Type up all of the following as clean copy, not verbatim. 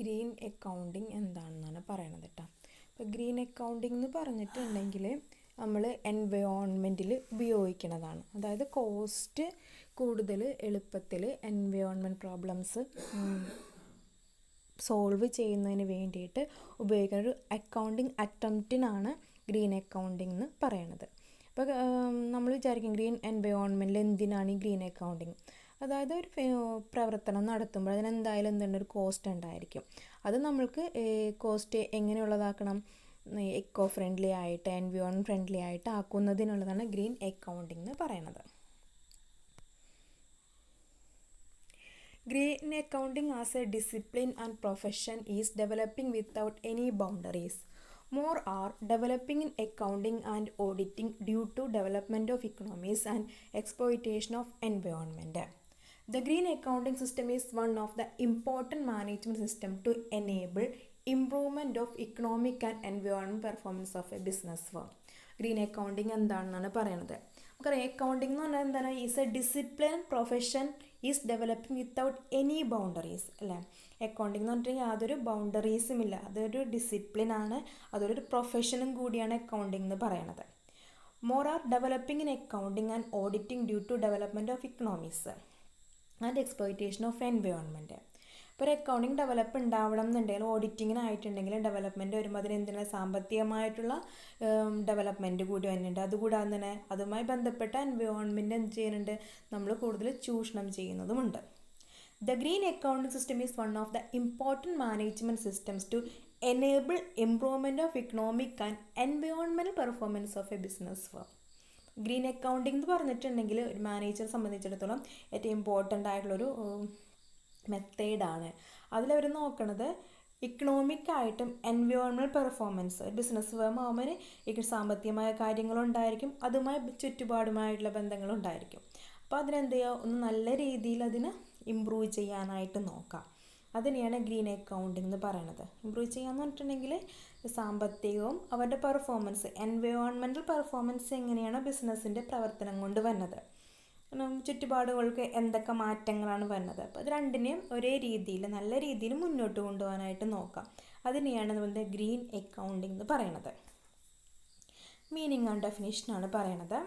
Green accounting എന്താണെന്നാണ് പറയണത് കേട്ടോ. ഇപ്പോൾ ഗ്രീൻ അക്കൗണ്ടിങ് എന്ന് പറഞ്ഞിട്ടുണ്ടെങ്കിൽ നമ്മൾ എൻവയോൺമെൻറ്റിൽ ഉപയോഗിക്കുന്നതാണ്. അതായത് കോസ്റ്റ് കൂടുതൽ എളുപ്പത്തിൽ എൻവയോൺമെൻറ്റ് പ്രോബ്ലംസ് സോൾവ് ചെയ്യുന്നതിന് വേണ്ടിയിട്ട് ഉപയോഗിക്കുന്ന ഒരു അക്കൗണ്ടിങ് അറ്റംപ്റ്റിനാണ് ഗ്രീൻ അക്കൗണ്ടിങ് എന്ന് പറയണത്. അപ്പോൾ നമ്മൾ വിചാരിക്കും ഗ്രീൻ എൻവയോൺമെൻറ്റിൽ എന്തിനാണ് ഈ ഗ്രീൻ അക്കൗണ്ടിങ്. അതായത് ഒരു പ്രവർത്തനം നടത്തുമ്പോൾ അതിനെന്തായാലും ഒരു കോസ്റ്റ് ഉണ്ടായിരിക്കും. അത് നമ്മൾക്ക് കോസ്റ്റ് എങ്ങനെയുള്ളതാക്കണം, എക്കോ ഫ്രണ്ട്ലി ആയിട്ട് എൻവയോൺമെൻറ്റ് ഫ്രണ്ട്ലി ആയിട്ട് ആക്കുന്നതിനുള്ളതാണ് ഗ്രീൻ അക്കൗണ്ടിങ് എന്ന് പറയുന്നത്. Green accounting as a discipline and profession is developing without any boundaries. More are developing in accounting and auditing due to development of economies and exploitation of environment. The green accounting system is one of the important management system to enable improvement of economic and environmental performance of a business firm. Green accounting എന്താണെന്നാണ് പറയുന്നത്. നമുക്കറിയാം accounting എന്ന് പറഞ്ഞാൽ എന്താണ്, is A discipline profession is developing without any boundaries അല്ലേ. Accounting എന്ന് പറഞ്ഞിട്ടുണ്ടെങ്കിൽ യാതൊരു ബൗണ്ടറീസും ഇല്ല, അതൊരു ഡിസിപ്ലിനാണ്, അതൊരു പ്രൊഫഷനും കൂടിയാണ് അക്കൗണ്ടിങ് എന്ന് പറയുന്നത്. More are developing in accounting and auditing due to development of economics and exploitation of environment. ഇപ്പോൾ ഒരു അക്കൗണ്ടിങ് ഡെവലപ്പ് ഉണ്ടാവണം എന്നുണ്ടെങ്കിൽ ഓഡിറ്റിങ്ങിനായിട്ടുണ്ടെങ്കിൽ ഡെവലപ്മെൻറ്റ് വരുമ്പോൾ അതിന് എന്തിനാണ് സാമ്പത്തികമായിട്ടുള്ള ഡെവലപ്മെൻറ്റ് കൂടി വരുന്നുണ്ട്. അതുകൂടാതെ തന്നെ അതുമായി ബന്ധപ്പെട്ട എൻവയോൺമെൻറ്റ് എന്ത് ചെയ്യുന്നുണ്ട്, നമ്മൾ കൂടുതൽ ചൂഷണം ചെയ്യുന്നതുമുണ്ട്. The green accounting system is one of the important management systems to enable improvement of economic and environmental performance of a business firm. Green accounting എന്ന് പറഞ്ഞിട്ടുണ്ടെങ്കിൽ ഒരു മാനേജറെ സംബന്ധിച്ചിടത്തോളം ഏറ്റവും ഇമ്പോർട്ടൻ്റ് ആയിട്ടുള്ളൊരു മെത്തേഡാണ്. അതിലവർ നോക്കണത് ഇക്കണോമിക്കായിട്ടും എൻവയോൺമെൻറ്റൽ പെർഫോമൻസ്, ബിസിനസ് ഫേം ആകുമ്പോൾ സാമ്പത്തികമായ കാര്യങ്ങളുണ്ടായിരിക്കും, അതുമായി ചുറ്റുപാടുമായിട്ടുള്ള ബന്ധങ്ങളുണ്ടായിരിക്കും. അപ്പോൾ അതിനെന്ത് ചെയ്യുക, ഒന്ന് നല്ല രീതിയിൽ അതിന് ഇമ്പ്രൂവ് ചെയ്യാനായിട്ട് നോക്കാം. അതിനെയാണ് ഗ്രീൻ അക്കൗണ്ടിങ് എന്ന് പറയുന്നത്. ഇമ്പ്രൂവ് ചെയ്യാന്ന് പറഞ്ഞിട്ടുണ്ടെങ്കിൽ സാമ്പത്തികവും അവരുടെ പെർഫോമൻസ്, എൻവയോൺമെൻറ്റൽ പെർഫോമൻസ് എങ്ങനെയാണ് ബിസിനസ്സിൻ്റെ പ്രവർത്തനം കൊണ്ട് വരുന്നത്, ചുറ്റുപാടുകൾക്ക് എന്തൊക്കെ മാറ്റങ്ങളാണ് വരുന്നത്. അപ്പോൾ അത് രണ്ടിനെയും ഒരേ രീതിയിൽ നല്ല രീതിയിൽ മുന്നോട്ട് കൊണ്ടുപോകാനായിട്ട് നോക്കാം. അതിനെയാണ് നമ്മുടെ ഗ്രീൻ അക്കൗണ്ടിങ് എന്ന് പറയുന്നത്. മീനിങ് ആൻഡ് ഡെഫിനേഷനാണ് പറയണത്.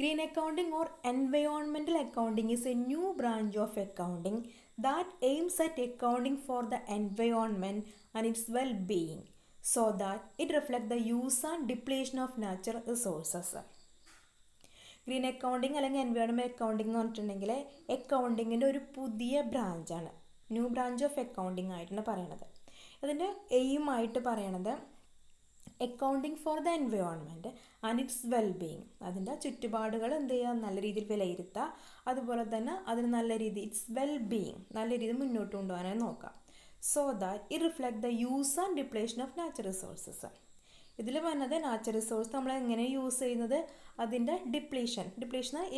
Green accounting or environmental accounting is A new branch of accounting that aims at accounting for the environment and it's well being so that it reflect the use and depletion of natural resources. Green accounting അല്ലെങ്കിൽ environment accounting എന്ന് പറഞ്ഞിട്ടുണ്ടെങ്കിൽ അക്കൗണ്ടിങ്ങിൻ്റെ ഒരു പുതിയ ബ്രാഞ്ചാണ്, new branch of accounting ആയിട്ടാണ് പറയണത്. അതിൻ്റെ എയിമായിട്ട് പറയണത് accounting for the environment and it's well being, അതിൻ്റെ ചുറ്റുപാടുകൾ എന്ത് ചെയ്യുക, നല്ല രീതിയിൽ വിലയിരുത്തുക, അതുപോലെ തന്നെ അതിന് നല്ല രീതി ഇറ്റ്സ് വെൽ ബീയിങ് നല്ല രീതിയിൽ മുന്നോട്ട് കൊണ്ടുപോകാനായി നോക്കാം. So that it reflect the use and depletion of natural resources. ഇതിൽ പറഞ്ഞത് നാച്ചുറൽ റിസോഴ്സ് നമ്മൾ എങ്ങനെ യൂസ് ചെയ്യുന്നത്, അതിൻ്റെ ഡിപ്ലീഷൻ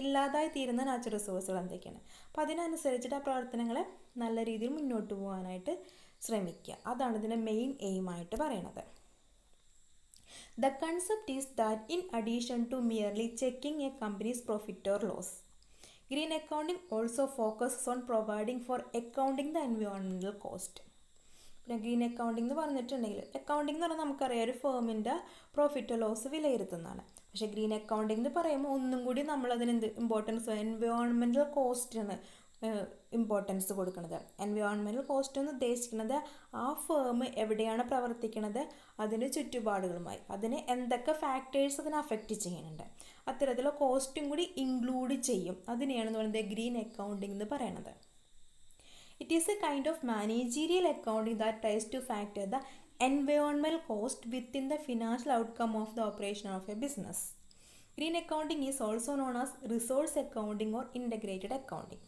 ഇല്ലാതായി തീരുന്ന നാച്ചുറൽ റിസോഴ്സുകൾ എന്തൊക്കെയാണ്, അപ്പോൾ അതിനനുസരിച്ചിട്ട് ആ പ്രവർത്തനങ്ങളെ നല്ല രീതിയിൽ മുന്നോട്ട് പോകാനായിട്ട് ശ്രമിക്കുക. അതാണ് ഇതിൻ്റെ മെയിൻ എയിമായിട്ട് പറയണത്. The concept is that in addition to merely checking a company's profit or loss, green accounting also focuses on providing for accounting the environmental cost. പിന്നെ ഗ്രീൻ അക്കൗണ്ടിങ് എന്ന് പറഞ്ഞിട്ടുണ്ടെങ്കിൽ അക്കൗണ്ടിങ് എന്ന് പറഞ്ഞാൽ നമുക്കറിയാം ഒരു ഫേമിൻ്റെ പ്രോഫിറ്റ് ലോസ് വിലയിരുത്തുന്നതാണ്. പക്ഷേ ഗ്രീൻ അക്കൗണ്ടിങ് എന്ന് പറയുമ്പോൾ ഒന്നും കൂടി നമ്മളതിന് ഇമ്പോർട്ടൻസ് എൻവയോൺമെൻറ്റൽ കോസ്റ്റിന് ഇമ്പോർട്ടൻസ് കൊടുക്കുന്നത്. എൻവയോൺമെൻറ്റൽ കോസ്റ്റ് എന്ന് ഉദ്ദേശിക്കുന്നത് ആ ഫേം എവിടെയാണ് പ്രവർത്തിക്കുന്നത് അതിൻ്റെ ചുറ്റുപാടുകളുമായി, അതിന് എന്തൊക്കെ ഫാക്ടേഴ്സ് അതിനെ അഫക്റ്റ് ചെയ്യുന്നുണ്ട്, അത്തരത്തിലുള്ള കോസ്റ്റും കൂടി ഇൻക്ലൂഡ് ചെയ്യും. അതിനെയാണ് പറയുന്നത് ഗ്രീൻ അക്കൗണ്ടിങ് എന്ന് പറയുന്നത്. It is a kind of managerial accounting that tries to factor the environmental cost within the financial outcome of the operation of a business. Green accounting is also known as resource accounting or integrated accounting.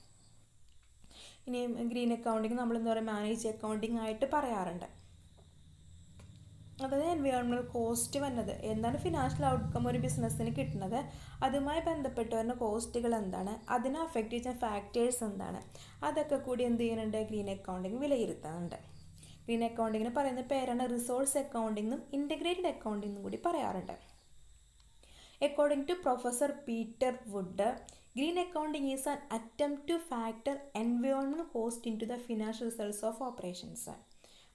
ഇനി green accounting നമ്മൾ എന്താ പറയുക, manage accounting ആയിട്ട് പറയാറുണ്ട്. അതായത് environmental cost വന്നത് എന്താണ്, financial outcome ഒരു ബിസിനസ്സിന് കിട്ടുന്നത്, അതുമായി ബന്ധപ്പെട്ട് വരുന്ന കോസ്റ്റുകൾ എന്താണ്, അതിനെ അഫക്റ്റ് ചെയ്യുന്ന ഫാക്ടേഴ്സ് എന്താണ്, അതൊക്കെ കൂടി എന്ത് ചെയ്യുന്നുണ്ട്, ഗ്രീൻ അക്കൗണ്ടിങ് വിലയിരുത്തുന്നുണ്ട്. ഗ്രീൻ അക്കൗണ്ടിങ്ങിന് പറയുന്ന പേരാണ് റിസോഴ്സ് അക്കൗണ്ടിങ്ങും ഇൻ്റഗ്രേറ്റഡ് അക്കൗണ്ടിങ്ങും കൂടി പറയാറുണ്ട്. According to professor Peter Wood, green accounting is an attempt to factor environmental cost into the financial results of operations.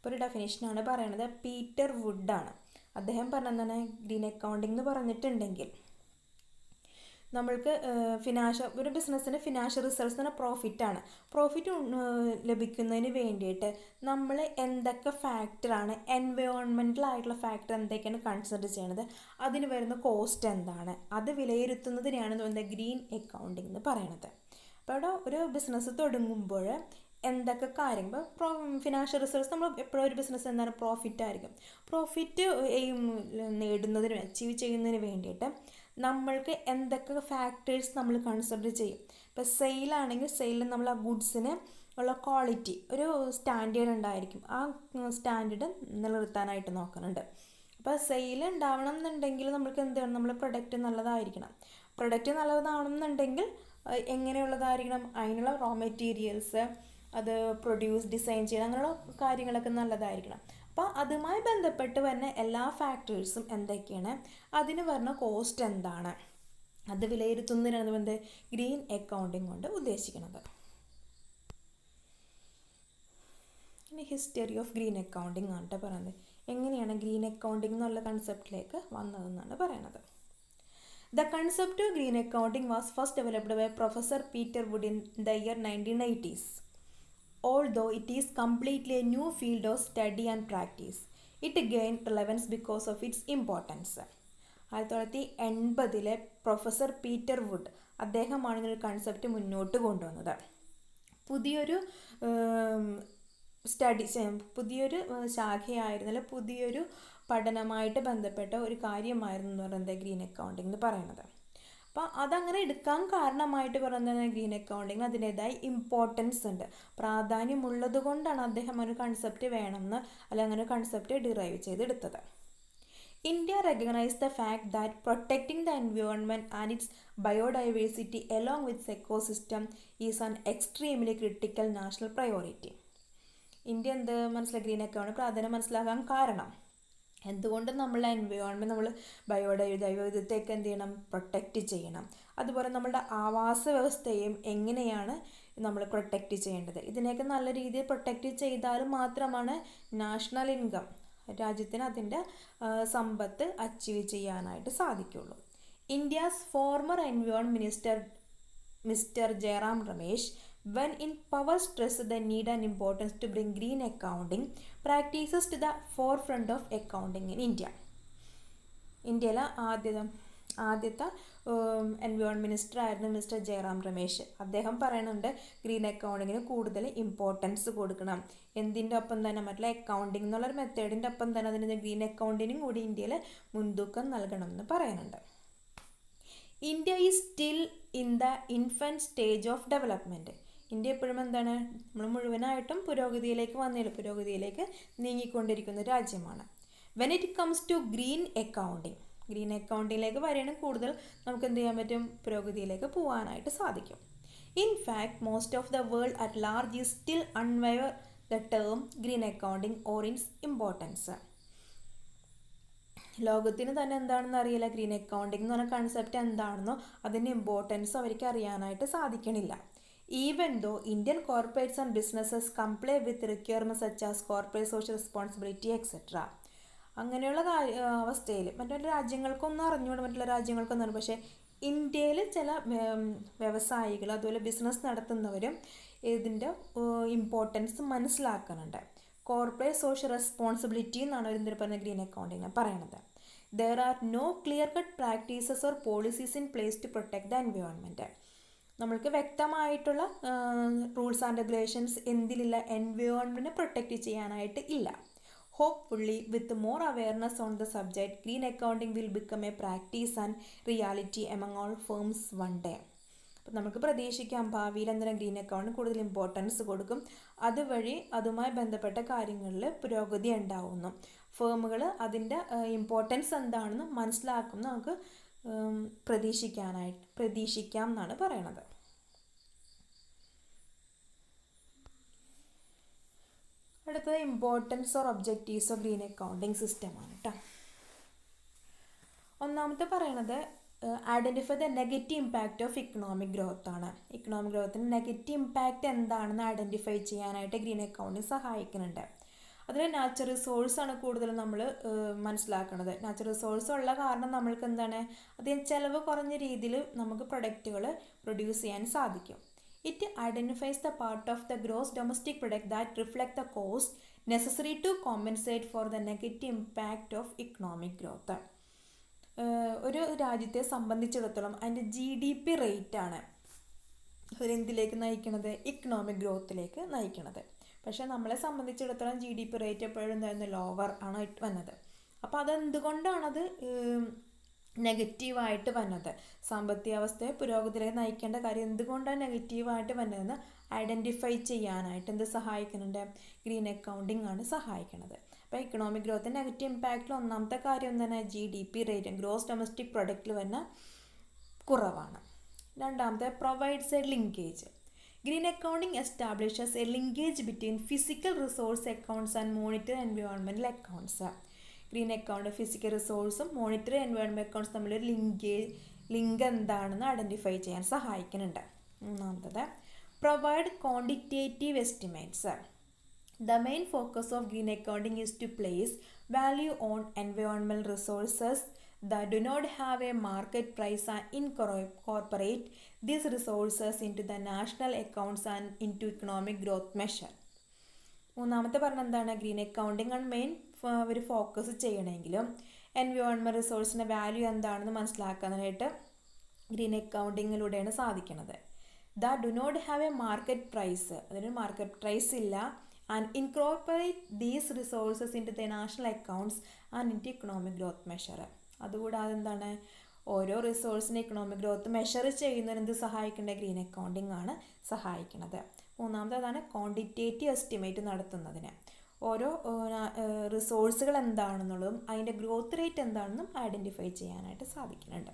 ഇപ്പോൾ ഒരു ഡെഫിനേഷനാണ് പറയുന്നത്. പീറ്റർ വുഡാണ്. അദ്ദേഹം പറഞ്ഞതാണ് ഗ്രീൻ അക്കൗണ്ടിംഗ് എന്ന് പറഞ്ഞിട്ടുണ്ടെങ്കിൽ നമ്മൾക്ക് ഒരു ബിസിനസ്സിന് ഫിനാൻഷ്യൽ റിസൾട്ട്സ് എന്ന് പറഞ്ഞാൽ പ്രോഫിറ്റാണ്. പ്രോഫിറ്റ് ലഭിക്കുന്നതിന് വേണ്ടിയിട്ട് നമ്മൾ എന്തൊക്കെ ഫാക്ടറാണ്, എൻവയോൺമെൻറ്റൽ ആയിട്ടുള്ള ഫാക്ടർ എന്തൊക്കെയാണ് കൺസിഡർ ചെയ്യണത്, അതിന് വരുന്ന കോസ്റ്റ് എന്താണ്, അത് വിലയിരുത്തുന്നതിനെയാണ് ഗ്രീൻ അക്കൗണ്ടിംഗ് എന്ന് പറയണത്. അപ്പോൾ അവിടെ ഒരു ബിസിനസ് തുടങ്ങുമ്പോൾ എന്തൊക്കെ കാര്യങ്ങൾ, ഇപ്പോൾ ഫിനാൻഷ്യൽ റിസൾട്ട്സ് നമ്മൾ എപ്പോഴും ഒരു ബിസിനസ് എന്താണ് പ്രോഫിറ്റ് ആയിരിക്കും. പ്രോഫിറ്റ് നേടുന്നതിന് അച്ചീവ് ചെയ്യുന്നതിന് വേണ്ടിയിട്ട് നമ്മൾക്ക് എന്തൊക്കെ ഫാക്ടേഴ്സ് നമ്മൾ കൺസിഡർ ചെയ്യും. ഇപ്പോൾ സെയിലാണെങ്കിൽ സെയിലിൽ നമ്മൾ ആ ഗുഡ്സിന് ഉള്ള ക്വാളിറ്റി ഒരു സ്റ്റാൻഡേർഡ് ഉണ്ടായിരിക്കും. ആ സ്റ്റാൻഡേർഡ് നിലനിർത്താനായിട്ട് നോക്കുന്നുണ്ട്. അപ്പോൾ സെയിൽ ഉണ്ടാവണം എന്നുണ്ടെങ്കിൽ നമ്മൾക്ക് എന്താണ്, നമ്മൾ പ്രൊഡക്റ്റ് നല്ലതായിരിക്കണം. പ്രൊഡക്റ്റ് നല്ലതാണെന്നുണ്ടെങ്കിൽ എങ്ങനെയുള്ളതായിരിക്കണം, അതിനുള്ള റോ മെറ്റീരിയൽസ്, അത് ഡിസൈൻ ചെയ്ത് അങ്ങനെയുള്ള കാര്യങ്ങളൊക്കെ നല്ലതായിരിക്കണം. അപ്പോൾ അതുമായി ബന്ധപ്പെട്ട് വരുന്ന എല്ലാ ഫാക്ടേഴ്സും എന്തൊക്കെയാണ്, അതിന് വരുന്ന കോസ്റ്റ് എന്താണ്, അത് വിലയിരുത്തുന്നതിനാണ് ഗ്രീൻ അക്കൗണ്ടിങ് കൊണ്ട് ഉദ്ദേശിക്കുന്നത്. ഇനി ഹിസ്റ്ററി ഓഫ് ഗ്രീൻ അക്കൗണ്ടിങ് ആണ് പറയുന്നത്. എങ്ങനെയാണ് ഗ്രീൻ അക്കൗണ്ടിങ് എന്നുള്ള കൺസെപ്റ്റിലേക്ക് വന്നതെന്നാണ് പറയുന്നത്. The concept of green accounting was first developed by Professor Peter Wood in the year 1980s. Although it is completely a new field of study and practice, it gained relevance because of its importance. 1980 professor Peter Wood അദ്ദേഹമാണ് ഇങ്ങനൊരു concept മുന്നോട്ട് കൊണ്ടുവന്നത്. പുതിയൊരു പുതിയൊരു ശാഖയായിരുന്നില്ല, പുതിയൊരു പഠനമായിട്ട് ബന്ധപ്പെട്ട ഒരു കാര്യമായിരുന്നു എന്ന് പറയുന്നത് ഗ്രീൻ അക്കൗണ്ടിങ് എന്ന് പറയുന്നത്. അപ്പോൾ അതങ്ങനെ എടുക്കാൻ കാരണമായിട്ട് പറയുന്നത് ഗ്രീൻ അക്കൗണ്ടിങ് അതിൻ്റെതായ ഇമ്പോർട്ടൻസ് ഉണ്ട്, പ്രാധാന്യമുള്ളത് കൊണ്ടാണ് അദ്ദേഹം ഒരു കൺസെപ്റ്റ് വേണമെന്ന് അല്ലെങ്കിൽ അങ്ങനെ ഒരു കൺസെപ്റ്റ് ഡിറൈവ് ചെയ്തെടുത്തത്. India recognise the fact that protecting the environment and its biodiversity along with ecosystem is an extremely critical national priority. India green account പ്രാധാന്യം മനസ്സിലാക്കാൻ കാരണം എന്തുകൊണ്ട് നമ്മളുടെ എൻവയോൺമെൻറ്റ്, നമ്മൾ ബയോഡൈവേഴ്സിറ്റിയൊക്കെ എന്ത് ചെയ്യണം, പ്രൊട്ടക്റ്റ് ചെയ്യണം. അതുപോലെ നമ്മളുടെ ആവാസ വ്യവസ്ഥയും എങ്ങനെയാണ് നമ്മൾ പ്രൊട്ടക്റ്റ് ചെയ്യേണ്ടത്. ഇതിനെയൊക്കെ നല്ല രീതിയിൽ പ്രൊട്ടക്റ്റ് ചെയ്താൽ മാത്രമാണ് നാഷണൽ ഇൻകം, രാജ്യത്തിന് അതിൻ്റെ സമ്പത്ത് അച്ചീവ് ചെയ്യാനായിട്ട് സാധിക്കുള്ളൂ. India's former environment minister mister Jairam Ramesh when in power stressed the need and importance to bring green accounting practices to the forefront of accounting in India. ഇന്ത്യയിലെ ആദ്യത്തെ എൻവയോൺമെൻറ്റ് മിനിസ്റ്റർ ആയിരുന്നു mister Jairam Ramesh. അദ്ദേഹം പറയുന്നുണ്ട് green അക്കൗണ്ടിങ്ങിന് കൂടുതൽ ഇമ്പോർട്ടൻസ് കൊടുക്കണം. എന്തിൻ്റെ ഒപ്പം തന്നെ മറ്റുള്ള അക്കൗണ്ടിങ് എന്നുള്ളൊരു മെത്തേഡിൻ്റെ ഒപ്പം തന്നെ അതിന് ഗ്രീൻ അക്കൗണ്ടിനും കൂടി ഇന്ത്യയിൽ മുൻതൂക്കം നൽകണം എന്ന് പറയുന്നുണ്ട്. India is still in the infant stage of development. India എപ്പോഴും എന്താണ്, നമ്മൾ മുഴുവനായിട്ടും പുരോഗതിയിലേക്ക് നീങ്ങിക്കൊണ്ടിരിക്കുന്ന രാജ്യമാണ്. When it comes to green അക്കൗണ്ടിങ്ങിലേക്ക് വരികയാണെങ്കിൽ കൂടുതൽ നമുക്ക് എന്ത് ചെയ്യാൻ പറ്റും, പുരോഗതിയിലേക്ക് പോകാനായിട്ട് സാധിക്കും. In fact most of the world at large is still unaware the term green accounting or its importance. ലോകത്തിന് തന്നെ എന്താണെന്ന് അറിയില്ല, ഗ്രീൻ അക്കൗണ്ടിങ് എന്ന് പറഞ്ഞ കൺസെപ്റ്റ് എന്താണെന്നോ അതിൻ്റെ ഇമ്പോർട്ടൻസ് അവർക്ക് അറിയാനായിട്ട് സാധിക്കണില്ല. Even though Indian corporates and businesses comply with requirement such as corporate social responsibility etcetera. അങ്ങനെയുള്ള അവസ്ഥയിൽ മറ്റുള്ള രാജ്യങ്ങൾക്കൊന്നും അറിഞ്ഞുകൊണ്ട് മറ്റുള്ള രാജ്യങ്ങൾക്കൊന്നും, പക്ഷേ ഇന്ത്യയിൽ ചില വ്യവസായികൾ അതുപോലെ ബിസിനസ് നടത്തുന്നവരും ഇതിൻ്റെ ഇമ്പോർട്ടൻസ് മനസ്സിലാക്കുന്നുണ്ട്. കോർപ്പറേറ്റ് സോഷ്യൽ റെസ്പോൺസിബിലിറ്റി എന്നാണ് അവർ എന്തിനു പറയുന്നത്, ഗ്രീൻ അക്കൗണ്ടിങ്ങിനെ പറയണത്. There are no clear cut practices or policies in place to protect the environment. നമ്മൾക്ക് വ്യക്തമായിട്ടുള്ള റൂൾസ് ആൻഡ് റെഗുലേഷൻസ് എന്തിലില്ല, എൻവയോൺമെൻറ്റിനെ പ്രൊട്ടക്റ്റ് ചെയ്യാനായിട്ട് ഇല്ല. Hopefully with more awareness on the subject green accounting will become a practice and reality among all firms one day. അപ്പം നമുക്ക് പ്രതീക്ഷിക്കാം ഭാവിയിൽ എന്തിനാണ് ഗ്രീൻ അക്കൗണ്ടിന് കൂടുതൽ ഇമ്പോർട്ടൻസ് കൊടുക്കും, അതുവഴി അതുമായി ബന്ധപ്പെട്ട കാര്യങ്ങളിൽ പുരോഗതി ഉണ്ടാവുന്നു. ഫേമുകൾ അതിൻ്റെ ഇമ്പോർട്ടൻസ് എന്താണെന്ന് മനസ്സിലാക്കുന്ന നമുക്ക് പ്രതീക്ഷിക്കാം എന്നാണ് പറയണത്. അടുത്തത് importance or objectives of green accounting സിസ്റ്റമാണ് കേട്ടോ. ഒന്നാമത്തെ പറയണത് identify the negative impact of economic growth ആണ്. ഇക്കണോമിക് ഗ്രോത്തിന് നെഗറ്റീവ് ഇമ്പാക്റ്റ് എന്താണെന്ന് ഐഡൻറ്റിഫൈ ചെയ്യാനായിട്ട് ഗ്രീൻ അക്കൗണ്ടിങ് സഹായിക്കുന്നുണ്ട്. അതിൽ നാച്ചുറൽ റിസോഴ്സാണ് കൂടുതലും നമ്മൾ മനസ്സിലാക്കുന്നത്. നാച്ചുറൽ റിസോഴ്സ് ഉള്ള കാരണം നമ്മൾക്ക് എന്താണ്, അതിന് ചിലവ് കുറഞ്ഞ രീതിയിൽ നമുക്ക് പ്രൊഡക്റ്റുകൾ പ്രൊഡ്യൂസ് ചെയ്യാൻ സാധിക്കും. It identifies the part of the gross domestic product that reflect the cost necessary to compensate for the negative impact of economic growth. ഒരു രാജ്യത്തെ സംബന്ധിച്ചിടത്തോളം അതിൻ്റെ GDP റേറ്റാണ് എന്തിലേക്ക് നയിക്കുന്നത്, ഇക്കണോമിക് ഗ്രോത്തിലേക്ക് നയിക്കുന്നത്. പക്ഷേ നമ്മളെ സംബന്ധിച്ചിടത്തോളം GDP റേറ്റ് എപ്പോഴും എന്തായിരുന്നു, ലോവർ ആണ് വന്നത്. അപ്പോൾ അതെന്തുകൊണ്ടാണത് നെഗറ്റീവായിട്ട് വന്നത്, സാമ്പത്തിക അവസ്ഥയെ പുരോഗതിയിലേക്ക് നയിക്കേണ്ട കാര്യം എന്തുകൊണ്ടാണ് നെഗറ്റീവായിട്ട് വന്നതെന്ന് ഐഡൻറ്റിഫൈ ചെയ്യാനായിട്ട് എന്ത് സഹായിക്കുന്നുണ്ട്, ഗ്രീൻ അക്കൗണ്ടിങ് ആണ് സഹായിക്കുന്നത്. അപ്പോൾ ഇക്കണോമിക് ഗ്രോത്ത് നെഗറ്റീവ് ഇമ്പാക്റ്റിൽ ഒന്നാമത്തെ കാര്യം എന്താണ്, GDP റേറ്റ് ഗ്രോസ് ഡൊമസ്റ്റിക് പ്രൊഡക്റ്റിൽ വന്ന കുറവാണ്. രണ്ടാമത്തെ provides a linkage. Green accounting establishes a linkage between physical resource accounts and monetary environmental accounts. Green account physical റിസോഴ്സും മോണിറ്ററി എൻവയോൺമെൻറ്റ് അക്കൗണ്ട്സ് തമ്മിലൊരു ലിങ്ക് എന്താണെന്ന് ഐഡൻറ്റിഫൈ ചെയ്യാൻ സഹായിക്കുന്നുണ്ട്. മൂന്നാമത്തത് provide quantitative estimates. The main focus of green accounting is to place value on environmental resources that do not have a market price and incorporate these resources into the national accounts and into economic growth measure. മൂന്നാമത്തെ പറഞ്ഞ എന്താണ്, green accounting ആണ് main ഒരു focus ചെയ്യണമെങ്കിലും environment റിസോഴ്സിൻ്റെ value എന്താണെന്ന് മനസ്സിലാക്കാനായിട്ട് green അക്കൗണ്ടിങ്ങിലൂടെയാണ് സാധിക്കുന്നത്. They do not have a market price, അതിന് മാർക്കറ്റ് പ്രൈസ് ഇല്ല, and incorporate these resources into the national accounts and into economic growth measure. അതുകൂടാതെ എന്താണ്, ഓരോ റിസോഴ്സിനെ ഇക്കണോമിക് ഗ്രോത്ത് മെഷർ ചെയ്യുന്നതിന് എന്ത് സഹായിക്കേണ്ടത്, ഗ്രീൻ അക്കൗണ്ടിങ് ആണ് സഹായിക്കുന്നത്. മൂന്നാമത്തേതാണ് ക്വാണ്ടിറ്റേറ്റീവ് എസ്റ്റിമേറ്റ് നടത്തുന്നതിന് ഓരോ റിസോഴ്സുകൾ എന്താണെന്നുള്ളതും അതിൻ്റെ ഗ്രോത്ത് റേറ്റ് എന്താണെന്നും ഐഡൻറ്റിഫൈ ചെയ്യാനായിട്ട് സാധിക്കുന്നുണ്ട്.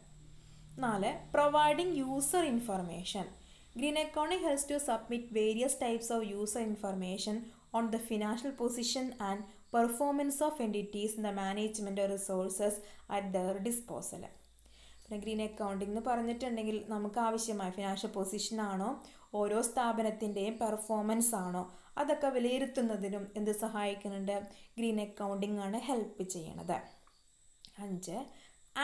4. Providing user information. Green accounting helps to submit various types of user information on the financial position and performance of entities in the management of resources at their disposal. പിന്നെ green accounting എന്ന് പറഞ്ഞിട്ടുണ്ടെങ്കിൽ നമുക്ക് ആവശ്യമായ financial position ആണോ, ഓരോ സ്ഥാപനത്തിൻ്റെയും performance ആണോ, അതൊക്കെ വിലയിരുത്തുന്നതിനും എന്ത് സഹായിക്കുന്നുണ്ട്, ഗ്രീൻ അക്കൗണ്ടിംഗ് ആണ് ഹെൽപ്പ് ചെയ്യണത്. 5.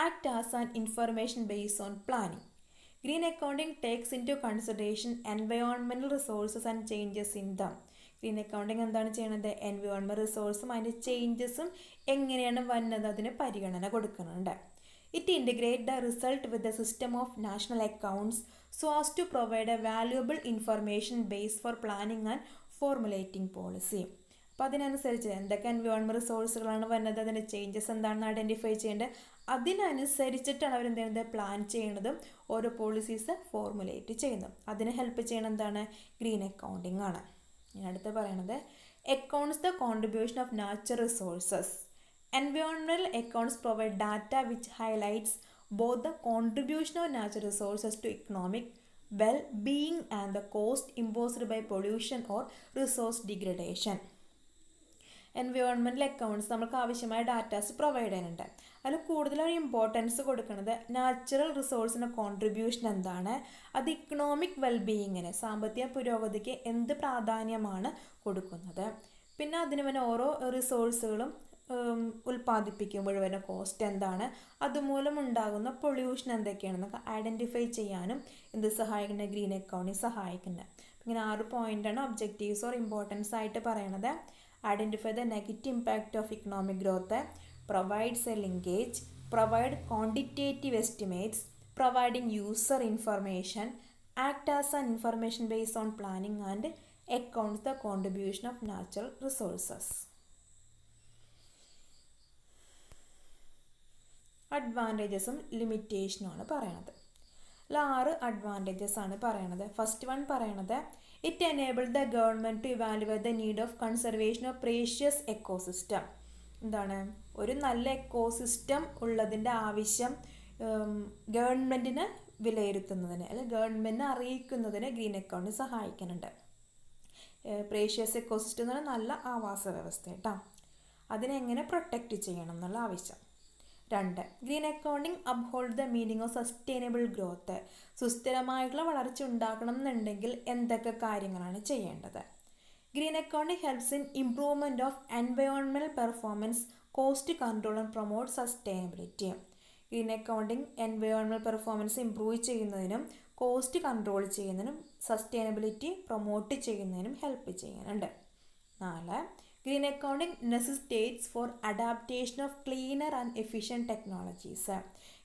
Act as an information based on planning. Green accounting takes into consideration environmental resources and changes in them. Green accounting എന്താണ് ചെയ്യുന്നത്, എൻവയോൺമെൻറ്റ് റിസോഴ്സും അതിൻ്റെ ചേഞ്ചസും എങ്ങനെയാണ് വന്നത് അതിന് പരിഗണന കൊടുക്കുന്നുണ്ട്. It integrate the result with the system of national accounts so as to provide a valuable information base for planning and formulating policy. അപ്പോൾ അതിനനുസരിച്ച് എന്തൊക്കെ എൻവയോൺമെൻറ്റ് റിസോഴ്സുകളാണ് വരുന്നത്, അതിൻ്റെ ചേഞ്ചസ് എന്താണെന്ന് ഐഡൻറ്റിഫൈ ചെയ്യേണ്ടത്, അതിനനുസരിച്ചിട്ടാണ് അവരെന്ത് ചെയ്യുന്നത്, പ്ലാൻ ചെയ്യുന്നതും ഓരോ പോളിസീസ് ഫോർമുലേറ്റ് ചെയ്യുന്നതും. അതിന് ഹെൽപ്പ് ചെയ്യണം എന്താണ്, ഗ്രീൻ അക്കൗണ്ടിങ് ആണ്. ഇനി അടുത്ത് പറയണത് accounts the contribution of natural resources. Environmental accounts provide data which highlights both the contribution of natural resources to economic well-being and the cost imposed by pollution or resource degradation. Environmental accounts നമുക്ക് ആവശ്യമായ datas provide ചെയ്യുന്നുണ്ട്. അതിൽ കൂടുതലൊരു importance കൊടുക്കുന്നത് natural റിസോഴ്സിൻ്റെ contribution എന്താണ്, അത് economic വെൽബീയിങ്ങിന് സാമ്പത്തിക പുരോഗതിക്ക് എന്ത് പ്രാധാന്യമാണ് കൊടുക്കുന്നത്, പിന്നെ അതിന് പിന്നെ ഓരോ റിസോഴ്സുകളും ഉൽപ്പാദിപ്പിക്കുമ്പോൾ വരുന്ന കോസ്റ്റ് എന്താണ്, അതുമൂലം ഉണ്ടാകുന്ന പൊള്യൂഷൻ എന്തൊക്കെയാണെന്നൊക്കെ ഐഡൻറ്റിഫൈ ചെയ്യാനും എന്ത് സഹായിക്കുന്നത്, ഗ്രീൻ അക്കൗണ്ടിങ് സഹായിക്കുന്നത്. ഇങ്ങനെ 6 പോയിൻ്റാണ് ഒബ്ജക്റ്റീവ്സ് ഓർ ഇമ്പോർട്ടൻസ് ആയിട്ട് പറയണത്. Identify the negative impact of economic growth, provides a linkage, provide quantitative estimates, providing user information, act as an information based on planning and accounts the contribution of natural resources. അഡ്വാൻറ്റേജസും ലിമിറ്റേഷനും ആണ് പറയണത്. 6 advantages ആണ് പറയണത്. First one പറയണത് it enabled the government to evaluate the need of conservation of precious ecosystem. എന്താണ്, ഒരു നല്ല ecosystem ഉള്ളതിൻ്റെ ആവശ്യം ഗവൺമെൻറ്റിന് വിലയിരുത്തുന്നതിന് അല്ലെങ്കിൽ ഗവൺമെൻറ്റിനെ അറിയിക്കുന്നതിന് ഗ്രീൻ അക്കൗണ്ടിങ് സഹായിക്കുന്നുണ്ട്. പ്രേഷ്യസ് എക്കോസിസ്റ്റം എന്ന് പറഞ്ഞാൽ നല്ല ആവാസ വ്യവസ്ഥ കേട്ടോ, അതിനെങ്ങനെ പ്രൊട്ടക്റ്റ് ചെയ്യണം എന്നുള്ള ആവശ്യം. 2. Green accounting uphold the meaning of sustainable growth. സുസ്ഥിരമായിട്ടുള്ള വളർച്ച ഉണ്ടാക്കണം എന്നുണ്ടെങ്കിൽ എന്തൊക്കെ കാര്യങ്ങളാണ് ചെയ്യേണ്ടത്. Green accounting helps in improvement of environmental performance, cost control and promote sustainability. Green accounting environmental performance improve ചെയ്യുന്നതിനും കോസ്റ്റ് കൺട്രോൾ ചെയ്യുന്നതിനും സസ്റ്റൈനബിലിറ്റി പ്രൊമോട്ട് ചെയ്യുന്നതിനും ഹെൽപ്പ് ചെയ്യുന്നുണ്ട്. 4. Green accounting necessitates for adaptation of cleaner and efficient technologies.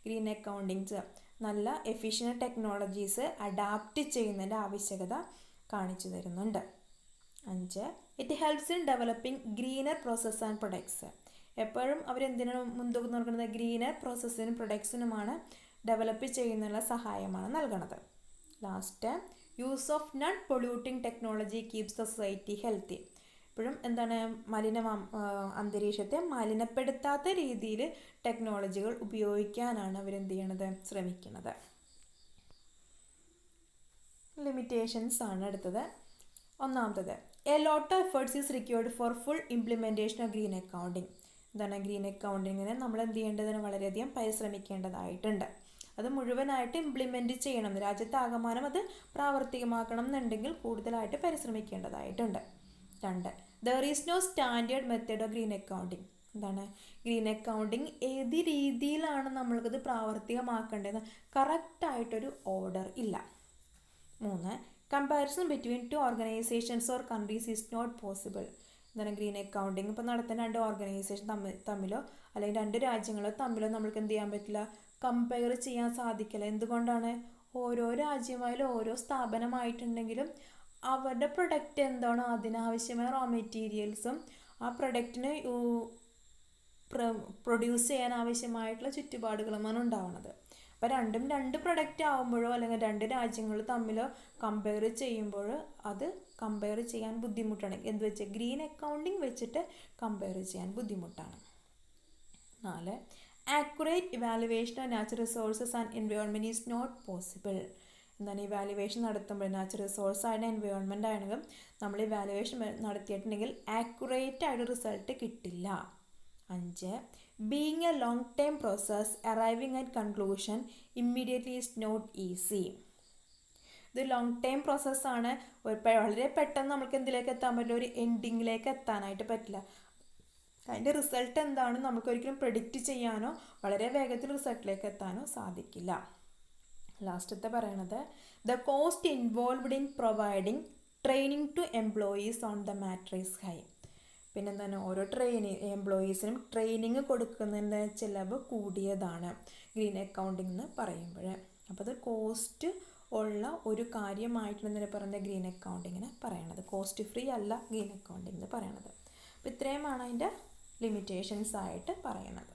Green accountings നല്ല efficient technologies adapt ചെയ്യുന്നതിൻ്റെ ആവശ്യകത കാണിച്ചു തരുന്നുണ്ട്. 5. It helps in developing greener process and products. എപ്പോഴും അവരെന്തിനാണ് മുൻതൂക്കം നൽകുന്നത്? ഗ്രീനർ പ്രോസസ്സിനും പ്രൊഡക്ട്സിനുമാണ് ഡെവലപ്പ് ചെയ്യുന്നതിനുള്ള സഹായമാണ് നൽകുന്നത്. Last, use of non polluting technology keeps the society healthy. ഇപ്പോഴും എന്താണ് അന്തരീക്ഷത്തെ മലിനപ്പെടുത്താത്ത രീതിയിൽ ടെക്നോളജികൾ ഉപയോഗിക്കാനാണ് അവരെന്ത് ചെയ്യണത്? ശ്രമിക്കുന്നത്. ലിമിറ്റേഷൻസ് ആണ് അടുത്തത്. ഒന്നാമത്തത്, a lot of efforts is required for full implementation of green accounting. എന്താണ് ഗ്രീൻ അക്കൗണ്ടിങ്ങിന് നമ്മൾ എന്ത് ചെയ്യേണ്ടതിന് വളരെയധികം പരിശ്രമിക്കേണ്ടതായിട്ടുണ്ട്. അത് മുഴുവനായിട്ട് ഇംപ്ലിമെൻറ്റ് ചെയ്യണം, രാജ്യത്താകമാനം അത് പ്രാവർത്തികമാക്കണം എന്നുണ്ടെങ്കിൽ കൂടുതലായിട്ട് പരിശ്രമിക്കേണ്ടതായിട്ടുണ്ട്. 2. There is no standard method of green accounting. എന്താണ് ഗ്രീൻ അക്കൗണ്ടിങ് ഏത് രീതിയിലാണ് നമ്മൾക്കത് പ്രാവർത്തികമാക്കേണ്ടത്? കറക്റ്റായിട്ടൊരു ഓർഡർ ഇല്ല. 3. Comparison between two organizations or countries is not possible. എന്താണ് ഗ്രീൻ അക്കൗണ്ടിങ് ഇപ്പോൾ നടത്തുന്ന രണ്ട് ഓർഗനൈസേഷൻ തമ്മിലോ അല്ലെങ്കിൽ രണ്ട് രാജ്യങ്ങളോ തമ്മിലോ നമ്മൾക്ക് എന്ത് ചെയ്യാൻ പറ്റില്ല? കമ്പയർ ചെയ്യാൻ സാധിക്കില്ല. എന്തുകൊണ്ടാണ്? ഓരോ രാജ്യമായാലും ഓരോ സ്ഥാപനമായിട്ടുണ്ടെങ്കിലും അവരുടെ പ്രൊഡക്റ്റ് എന്താണോ അതിനാവശ്യമായ റോ മെറ്റീരിയൽസും ആ പ്രൊഡക്റ്റിന് പ്രൊഡ്യൂസ് ചെയ്യാൻ ആവശ്യമായിട്ടുള്ള ചുറ്റുപാടുകളുമാണ് ഉണ്ടാവുന്നത്. അപ്പോൾ രണ്ടും രണ്ട് പ്രൊഡക്റ്റ് ആകുമ്പോഴോ അല്ലെങ്കിൽ രണ്ട് രാജ്യങ്ങൾ തമ്മിലോ കമ്പയർ ചെയ്യുമ്പോൾ അത് കമ്പയർ ചെയ്യാൻ ബുദ്ധിമുട്ടാണ്. എന്ത് വെച്ച്? ഗ്രീൻ അക്കൗണ്ടിങ് വെച്ചിട്ട് കമ്പയർ ചെയ്യാൻ ബുദ്ധിമുട്ടാണ്. 4. Accurate evaluation of natural resources and environment is not possible. എന്താണ് ഇവാലുവേഷൻ നടത്തുമ്പോൾ നാച്ചുറൽ റിസോഴ്സ് ആയാലും എൻവയോൺമെൻറ്റ് ആണെങ്കിലും നമ്മൾ ഇവാലുവേഷൻ നടത്തിയിട്ടുണ്ടെങ്കിൽ ആക്യുറേറ്റ് ആയിട്ട് റിസൾട്ട് കിട്ടില്ല. 5. Being a long time process arriving at conclusion immediately is not easy. ഇത് ലോങ് ടൈം പ്രോസസ്സാണ്. വളരെ പെട്ടെന്ന് നമുക്ക് എന്തിലേക്ക് എത്താൻ പറ്റില്ല? ഒരു എൻഡിങ്ങിലേക്ക് എത്താനായിട്ട് പറ്റില്ല. അതിൻ്റെ റിസൾട്ട് എന്താണ് നമുക്ക് ഒരിക്കലും പ്രെഡിക്റ്റ് ചെയ്യാനോ വളരെ വേഗത്തിൽ റിസൾട്ടിലേക്ക് എത്താനോ സാധിക്കില്ല. ലാസ്റ്റത്തെ പറയണത്, the cost involved in providing training to employees on the matter is high. പിന്നെന്താണ് ഓരോ എംപ്ലോയീസിനും ട്രെയിനിങ് കൊടുക്കുന്നതിൻ്റെ ചിലവ് കൂടിയതാണ് ഗ്രീൻ അക്കൗണ്ടിങ് എന്ന് പറയുമ്പോൾ. അപ്പോൾ അത് കോസ്റ്റ് ഉള്ള ഒരു കാര്യമായിട്ടാണ് പറയുന്നത് ഗ്രീൻ അക്കൗണ്ടിങ്ങിന് പറയണത്. കോസ്റ്റ് ഫ്രീ അല്ല ഗ്രീൻ അക്കൗണ്ടിങ് എന്ന് പറയണത്. അപ്പോൾ ഇത്രയുമാണ് അതിൻ്റെ ലിമിറ്റേഷൻസ് ആയിട്ട് പറയണത്.